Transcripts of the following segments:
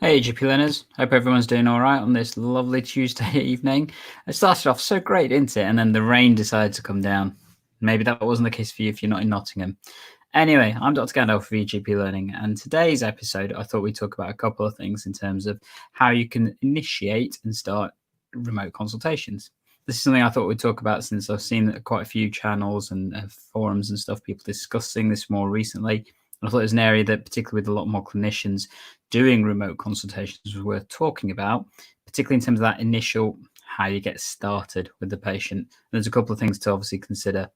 Hey, GP learners. Hope everyone's doing all right on this lovely Tuesday evening. It started off so great, didn't it? And then the rain decided to come down. Maybe that wasn't the case for you if you're not in Nottingham. Anyway, I'm Dr Gandalf of eGPlearning, and today's episode, I thought we'd talk about a couple of things in terms of how you can initiate and start remote consultations. This is something I thought we'd talk about since I've seen quite a few channels and forums and stuff, people discussing this more recently. I thought it was an area that, particularly with a lot more clinicians doing remote consultations, was worth talking about, particularly in terms of that initial how you get started with the patient. There's a couple of things to obviously consider.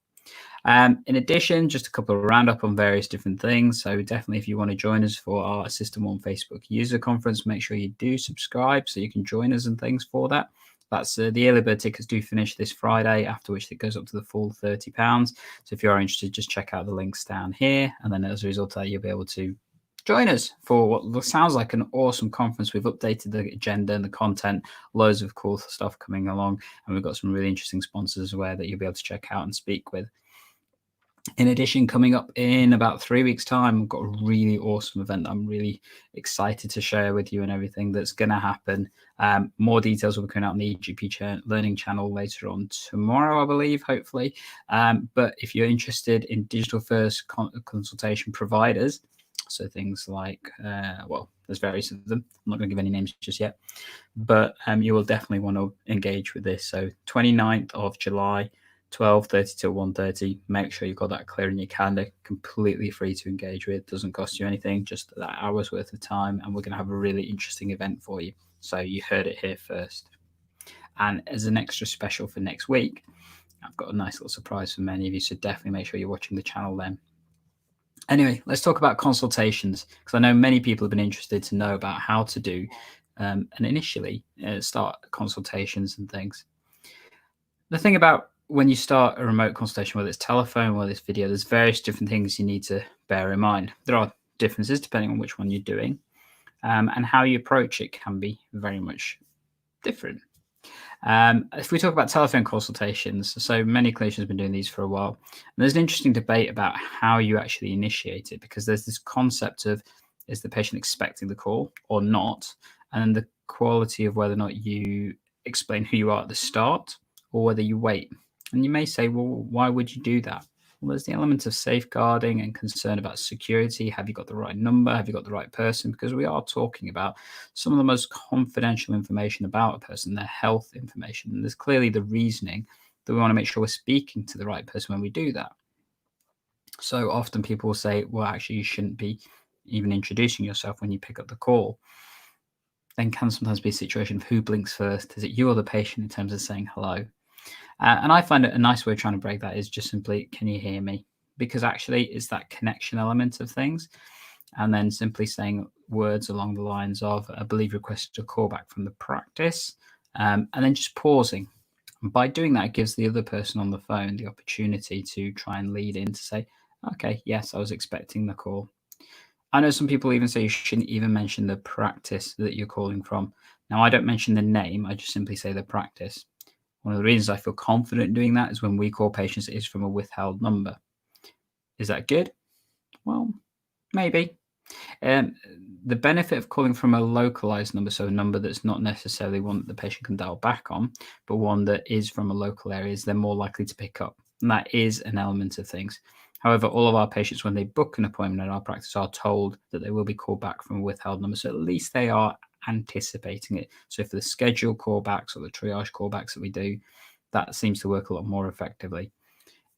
In addition, just a couple of roundup on various different things. So definitely, if you want to join us for our System 1 Facebook user conference, make sure you do subscribe so you can join us and things for that. That's the early bird tickets do finish this Friday, after which it goes up to the full £30. So if you are interested, just check out the links down here. And then as a result of that, you'll be able to join us for what sounds like an awesome conference. We've updated the agenda and the content, loads of cool stuff coming along. And we've got some really interesting sponsors aware that you'll be able to check out and speak with. In addition, coming up in about 3 weeks' time, we've got a really awesome event that I'm really excited to share with you and everything that's going to happen. More details will be coming out on the eGPlearning channel later on tomorrow, I believe, hopefully. But if you're interested in digital-first consultation providers, so things like, well, there's various of them. I'm not going to give any names just yet. But you will definitely want to engage with this. So 29th of July, 12:30 till 1:30. Make sure you've got that clear in your calendar. Completely free to engage with. Doesn't cost you anything, just that hour's worth of time. And we're going to have a really interesting event for you. So you heard it here first. And as an extra special for next week, I've got a nice little surprise for many of you. So definitely make sure you're watching the channel then. Anyway, let's talk about consultations, because I know many people have been interested to know about how to do and initially start consultations and things. The thing about when you start a remote consultation, whether it's telephone, whether it's video, there's various different things you need to bear in mind. There are differences depending on which one you're doing, and how you approach it can be very much different. If we talk about telephone consultations, so many clinicians have been doing these for a while, and there's an interesting debate about how you actually initiate it, because there's this concept of, is the patient expecting the call or not, and then the quality of whether or not you explain who you are at the start or whether you wait. And you may say, well, why would you do that? Well, there's the element of safeguarding and concern about security. Have you got the right number? Have you got the right person? Because we are talking about some of the most confidential information about a person, their health information. And there's clearly the reasoning that we want to make sure we're speaking to the right person when we do that. So often people will say, well, actually, you shouldn't be even introducing yourself when you pick up the call. Then can sometimes be a situation of who blinks first. Is it you or the patient in terms of saying hello? And I find it a nice way of trying to break that is just simply, can you hear me? Because actually it's that connection element of things. And then simply saying words along the lines of, I believe requested a call back from the practice. And then just pausing. And by doing that, it gives the other person on the phone the opportunity to try and lead in to say, okay, yes, I was expecting the call. I know some people even say you shouldn't even mention the practice that you're calling from. Now, I don't mention the name. I just simply say the practice. One of the reasons I feel confident in doing that is when we call patients, it is from a withheld number. Is that good? Well, maybe. The benefit of calling from a localized number, so a number that's not necessarily one that the patient can dial back on, but one that is from a local area, is they're more likely to pick up. And that is an element of things. However, all of our patients, when they book an appointment at our practice, are told that they will be called back from a withheld number. So at least they are anticipating it. So for the scheduled callbacks or the triage callbacks that we do, that seems to work a lot more effectively.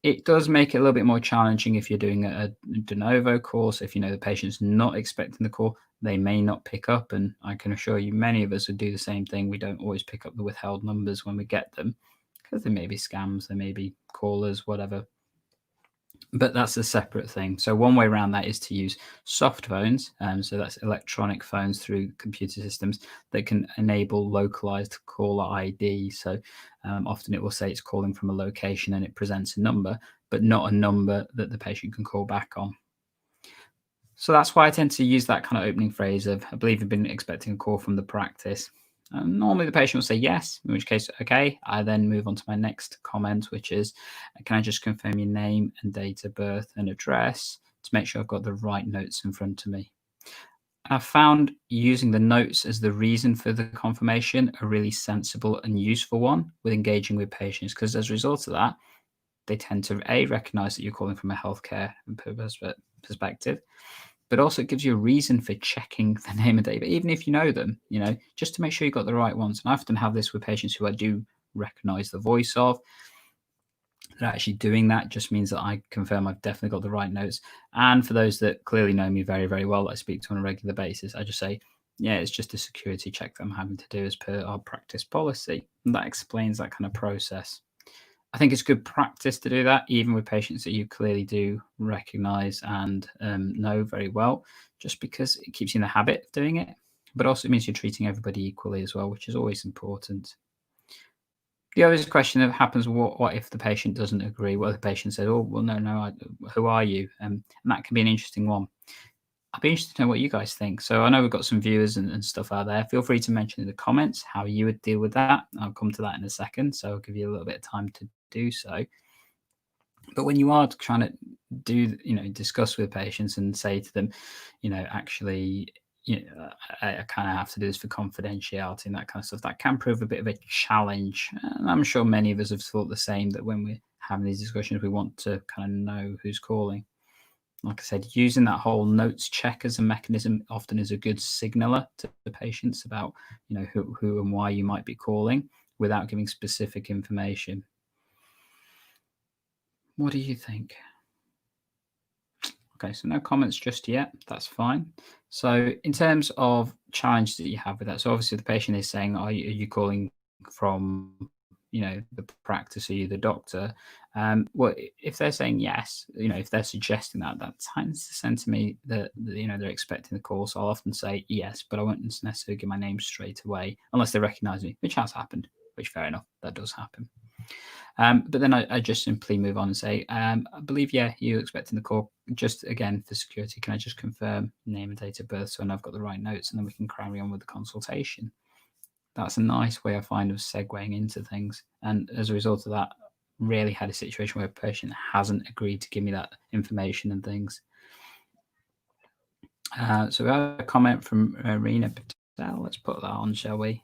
It does make it a little bit more challenging if you're doing a de novo call. So if you know the patient's not expecting the call, they may not pick up. And I can assure you, many of us would do the same thing. We don't always pick up the withheld numbers when we get them, because there may be scams, there may be callers, whatever. But that's a separate thing. So one way around that is to use soft phones. So that's electronic phones through computer systems that can enable localized caller ID. So often it will say it's calling from a location and it presents a number, but not a number that the patient can call back on. So that's why I tend to use that kind of opening phrase of, I believe you've been expecting a call from the practice. Normally the patient will say yes, in which case, okay, I then move on to my next comment, which is, can I just confirm your name and date of birth and address to make sure I've got the right notes in front of me? I found using the notes as the reason for the confirmation a really sensible and useful one with engaging with patients, because as a result of that, they tend to A, recognize that you're calling from a healthcare perspective, but also it gives you a reason for checking the name and date, even if you know them, just to make sure you got the right ones. And I often have this with patients who I do recognize the voice of. That actually doing that just means that I confirm I've definitely got the right notes. And for those that clearly know me very, very well, that I speak to on a regular basis, I just say, yeah, it's just a security check that I'm having to do as per our practice policy. And that explains that kind of process. I think it's good practice to do that, even with patients that you clearly do recognize and know very well, just because it keeps you in the habit of doing it. But also, it means you're treating everybody equally as well, which is always important. The other question that happens, what if the patient doesn't agree? What if the patient says, oh, well, no, who are you? And that can be an interesting one. I'd be interested to know what you guys think. So I know we've got some viewers and stuff out there. Feel free to mention in the comments how you would deal with that. I'll come to that in a second. So I'll give you a little bit of time to do so. But when you are trying to discuss with patients and say to them, actually, I kind of have to do this for confidentiality and that kind of stuff, that can prove a bit of a challenge. And I'm sure many of us have thought the same, that when we're having these discussions, we want to kind of know who's calling. Like I said, using that whole notes check as a mechanism often is a good signaler to the patients about, who and why you might be calling without giving specific information. What do you think? Okay, so no comments just yet. That's fine. So in terms of challenge that you have with that, so obviously the patient is saying, are you calling from, the practice? Are you the doctor? Well, if they're saying yes, if they're suggesting that, that tends to send to me that, they're expecting the call. So I'll often say yes, but I won't necessarily give my name straight away unless they recognize me, which has happened, which fair enough, that does happen. But then I just simply move on and say, I believe, yeah, you're expecting the call. Just again, for security, can I just confirm name and date of birth so I know I've got the right notes, and then we can carry on with the consultation. That's a nice way I find of segueing into things. And as a result of that, rarely had a situation where a patient hasn't agreed to give me that information and things. So we have a comment from Rena Patel. Let's put that on, shall we?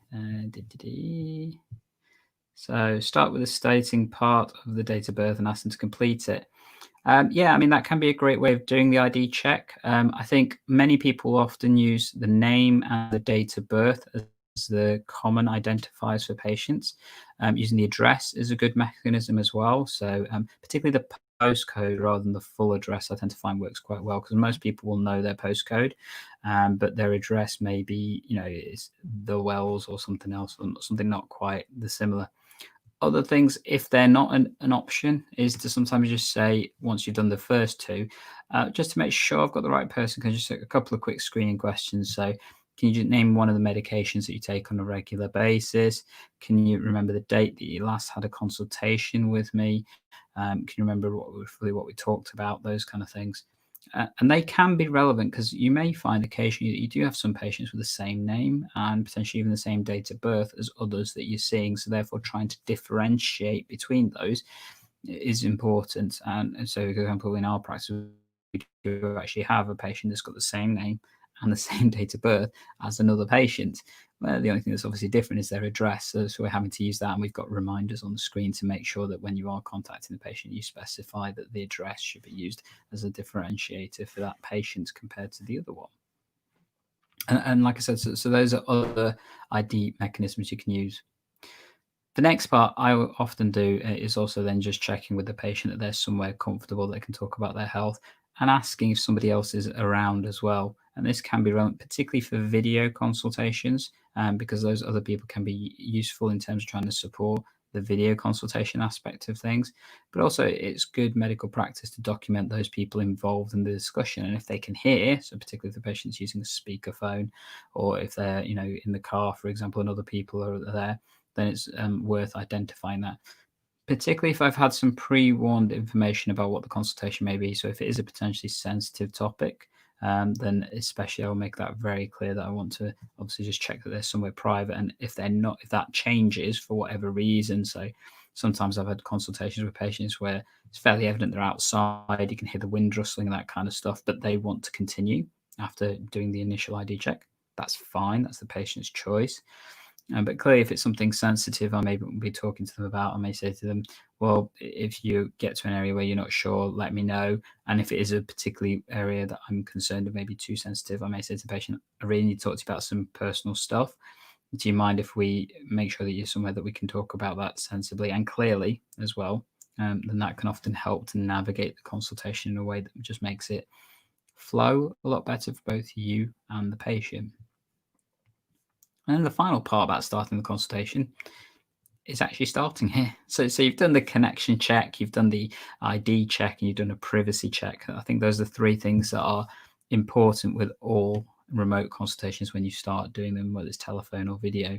So start with the stating part of the date of birth and ask them to complete it. Yeah, I mean, that can be a great way of doing the ID check. I think many people often use the name and the date of birth as the common identifiers for patients. Using the address is a good mechanism as well. So particularly the postcode rather than the full address, I tend to find works quite well, because most people will know their postcode, but their address may be, is the Wells or something else, or something not quite the similar. Other things, if they're not an option, is to sometimes just say, once you've done the first two, just to make sure I've got the right person, can I just take a couple of quick screening questions? So can you just name one of the medications that you take on a regular basis? Can you remember the date that you last had a consultation with me? Can you remember what we talked about? Those kind of things. And they can be relevant, because you may find occasionally that you do have some patients with the same name and potentially even the same date of birth as others that you're seeing. So therefore, trying to differentiate between those is important. And so, for example, in our practice, we do actually have a patient that's got the same name and the same date of birth as another patient. Well, the only thing that's obviously different is their address. So we're having to use that, and we've got reminders on the screen to make sure that when you are contacting the patient, you specify that the address should be used as a differentiator for that patient compared to the other one. And like I said, so those are other ID mechanisms you can use. The next part I often do is also then just checking with the patient that they're somewhere comfortable that they can talk about their health, and asking if somebody else is around as well. And this can be relevant, particularly for video consultations, because those other people can be useful in terms of trying to support the video consultation aspect of things. But also, it's good medical practice to document those people involved in the discussion. And if they can hear, so particularly if the patient's using a speakerphone, or if they're in the car, for example, and other people are there, then it's worth identifying that. Particularly if I've had some pre-warned information about what the consultation may be. So if it is a potentially sensitive topic, then especially I'll make that very clear that I want to obviously just check that they're somewhere private. And if they're not, if that changes for whatever reason, so sometimes I've had consultations with patients where it's fairly evident they're outside, you can hear the wind rustling and that kind of stuff, but they want to continue. after doing the initial ID check. That's fine. That's the patient's choice. But clearly, if it's something sensitive, I may be talking to them about. I may say to them, well, if you get to an area where you're not sure, let me know. And if it is a particular area that I'm concerned of, maybe too sensitive, I may say to the patient, I really need to talk to you about some personal stuff. Do you mind if we make sure that you're somewhere that we can talk about that sensibly and clearly as well? Then that can often help to navigate the consultation in a way that just makes it flow a lot better for both you and the patient. And then the final part about starting the consultation is actually starting here. So you've done the connection check, you've done the ID check, and you've done a privacy check. I think those are the three things that are important with all remote consultations when you start doing them, whether it's telephone or video.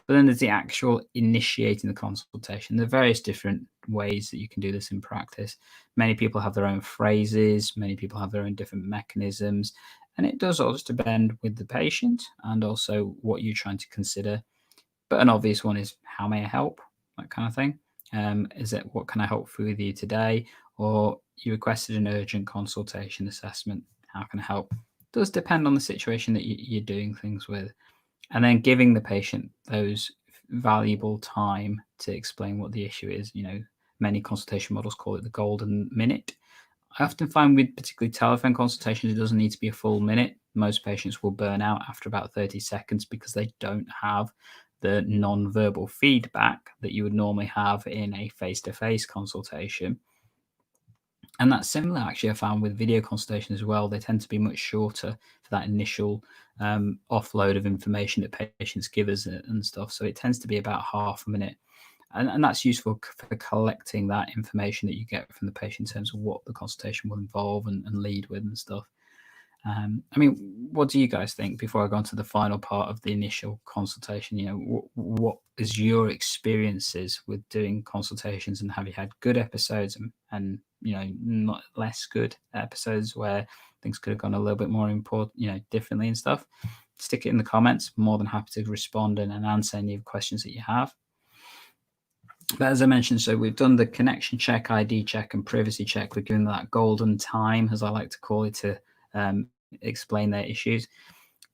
But then there's the actual initiating the consultation. There are various different ways that you can do this in practice. Many people have their own phrases, many people have their own different mechanisms, and it does all just depend with the patient and also what you're trying to consider. But an obvious one is, how may I help? That kind of thing. Is it, what can I help with you today? Or you requested an urgent consultation assessment. How can I help? It does depend on the situation that you're doing things with. And then giving the patient those valuable time to explain what the issue is. Many consultation models call it the golden minute. I often find with particularly telephone consultations, it doesn't need to be a full minute. Most patients will burn out after about 30 seconds because they don't have the non-verbal feedback that you would normally have in a face-to-face consultation. And that's similar, actually, I found with video consultations as well. They tend to be much shorter for that initial offload of information that patients give us and stuff. So it tends to be about half a minute. And that's useful for collecting that information that you get from the patient in terms of what the consultation will involve and lead with and stuff. What do you guys think before I go on to the final part of the initial consultation? What is your experiences with doing consultations, and have you had good episodes and not less good episodes where things could have gone a little bit more important, differently and stuff? Stick it in the comments. More than happy to respond and answer any questions that you have. But as I mentioned, so we've done the connection check, ID check, and privacy check. We're giving that golden time, as I like to call it, to explain their issues.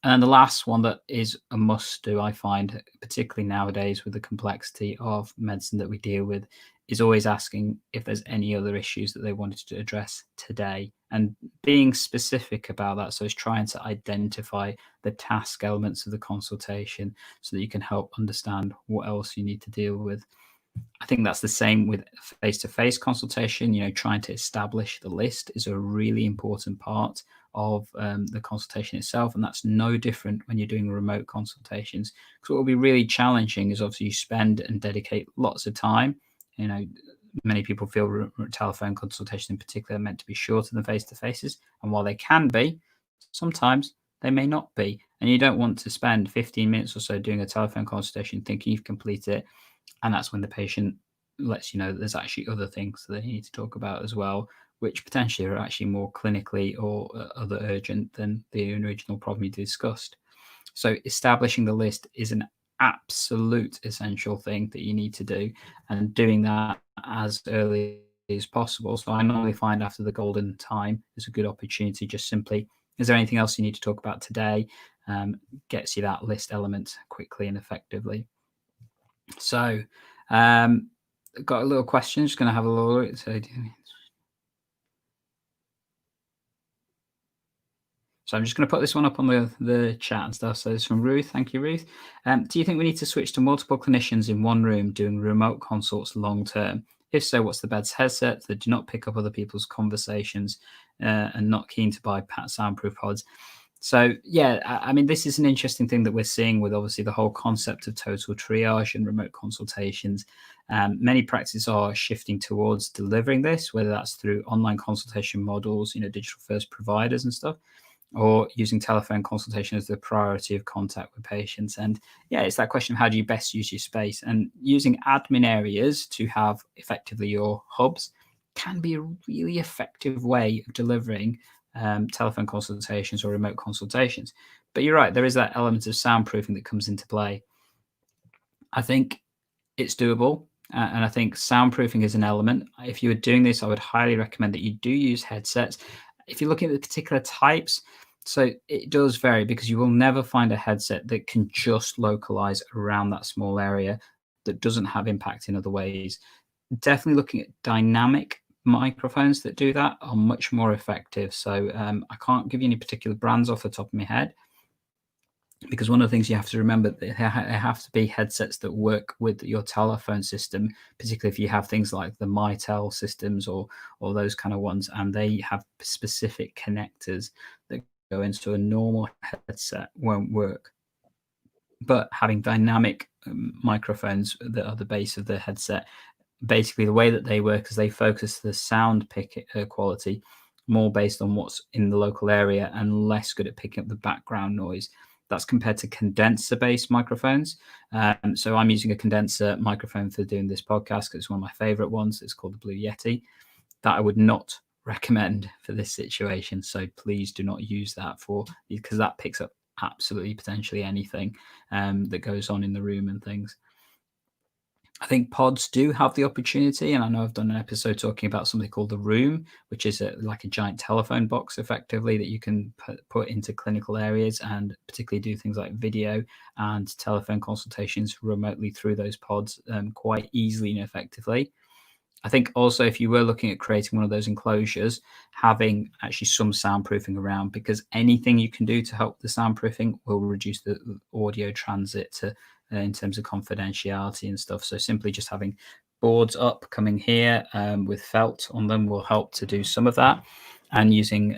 And then the last one that is a must do, I find, particularly nowadays with the complexity of medicine that we deal with, is always asking if there's any other issues that they wanted to address today, and being specific about that. So it's trying to identify the task elements of the consultation so that you can help understand what else you need to deal with. I think that's the same with face-to-face consultation. Trying to establish the list is a really important part of the consultation itself, and that's no different when you're doing remote consultations. Because what will be really challenging is, obviously, you spend and dedicate lots of time. Many people feel telephone consultations in particular are meant to be shorter than face-to-faces, and while they can be, sometimes they may not be. And you don't want to spend 15 minutes or so doing a telephone consultation thinking you've completed it, and that's when the patient lets you know that there's actually other things that they need to talk about as well, which potentially are actually more clinically or other urgent than the original problem you discussed. So establishing the list is an absolute essential thing that you need to do, and doing that as early as possible. So I normally find after the golden time is a good opportunity. Just simply, is there anything else you need to talk about today? Gets you that list element quickly and effectively. So got a little question, just going to have a little. So I'm just going to put this one up on the chat and stuff. So it's from Ruth. Thank you, Ruth. Do you think we need to switch to multiple clinicians in one room doing remote consults long term? If so, what's the best headset that do not pick up other people's conversations and not keen to buy soundproof pods? So, yeah, this is an interesting thing that we're seeing with, obviously, the whole concept of total triage and remote consultations. Many practices are shifting towards delivering this, whether that's through online consultation models, digital first providers and stuff, or using telephone consultation as the priority of contact with patients. And yeah, it's that question of how do you best use your space, and using admin areas to have effectively your hubs can be a really effective way of delivering telephone consultations or remote consultations. But you're right, there is that element of soundproofing that comes into play. I think it's doable. And I think soundproofing is an element. If you were doing this, I would highly recommend that you do use headsets. If you're looking at the particular types, So it does vary because you will never find a headset that can just localize around that small area that doesn't have impact in other ways. Definitely looking at dynamic microphones that do that are much more effective. So I can't give you any particular brands off the top of my head, because one of the things you have to remember, they have to be headsets that work with your telephone system, particularly if you have things like the Mitel systems or those kind of ones, and they have specific connectors that go into a normal headset won't work. But having dynamic microphones that are the base of the headset, basically the way that they work is they focus the sound quality more based on what's in the local area and less good at picking up the background noise. That's compared to condenser-based microphones. So I'm using a condenser microphone for doing this podcast because it's one of my favorite ones. It's called the Blue Yeti. That I would not recommend for this situation. So please do not use that because that picks up absolutely potentially anything that goes on in the room and things. I think pods do have the opportunity, and I know I've done an episode talking about something called the Room, which is like a giant telephone box, effectively, that you can put into clinical areas and particularly do things like video and telephone consultations remotely through those pods quite easily and effectively. I think also if you were looking at creating one of those enclosures, having actually some soundproofing around, because anything you can do to help the soundproofing will reduce the audio transit to in terms of confidentiality and stuff. So simply just having boards up coming here with felt on them will help to do some of that, and using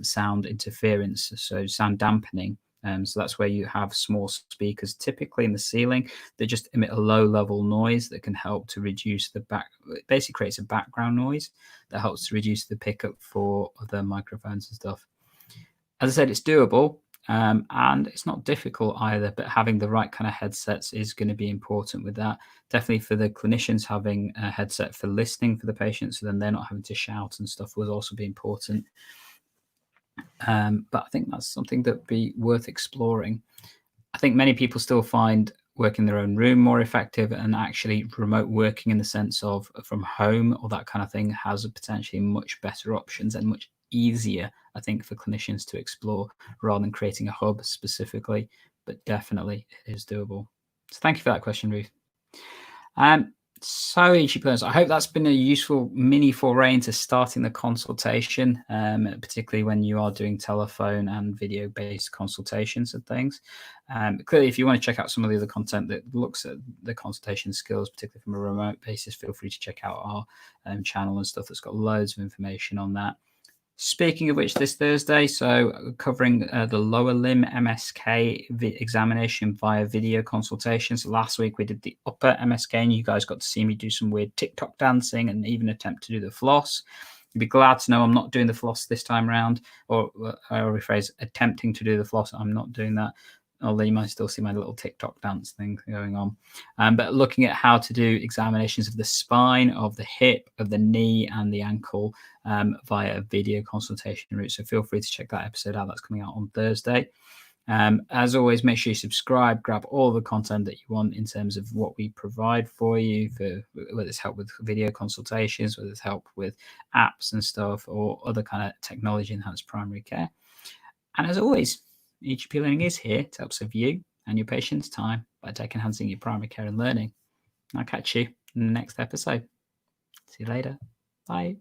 sound interference, so sound dampening. So that's where you have small speakers, typically in the ceiling, that just emit a low level noise that can help to reduce it basically creates a background noise that helps to reduce the pickup for other microphones and stuff. As I said, it's doable. And it's not difficult either, but having the right kind of headsets is going to be important with that. Definitely for the clinicians, having a headset for listening for the patients, so then they're not having to shout and stuff, would also be important. But I think that's something that would be worth exploring. I think many people still find working in their own room more effective, and actually remote working in the sense of from home or that kind of thing has potentially much better options and much easier, I think, for clinicians to explore rather than creating a hub specifically. But definitely it is doable. So thank you for that question, Ruth. So eGPlearners, I hope that's been a useful mini foray into starting the consultation, particularly when you are doing telephone and video-based consultations and things. Clearly, if you want to check out some of the other content that looks at the consultation skills, particularly from a remote basis, feel free to check out our channel and stuff that's got loads of information on that. Speaking of which, this Thursday, so covering the lower limb MSK examination via video consultations. Last week we did the upper MSK, and you guys got to see me do some weird TikTok dancing and even attempt to do the floss. You'd be glad to know I'm not doing the floss this time around, or I'll rephrase, attempting to do the floss. I'm not doing that, although you might still see my little TikTok dance thing going on. But looking at how to do examinations of the spine, of the hip, of the knee, and the ankle via a video consultation route. So feel free to check that episode out. That's coming out on Thursday. As always, make sure you subscribe, grab all the content that you want in terms of what we provide for you, for whether it's help with video consultations, whether it's help with apps and stuff, or other kind of technology enhanced primary care. And as always, eGPlearning is here to help save you and your patients time by enhancing your primary care and learning. I'll catch you in the next episode. See you later. Bye.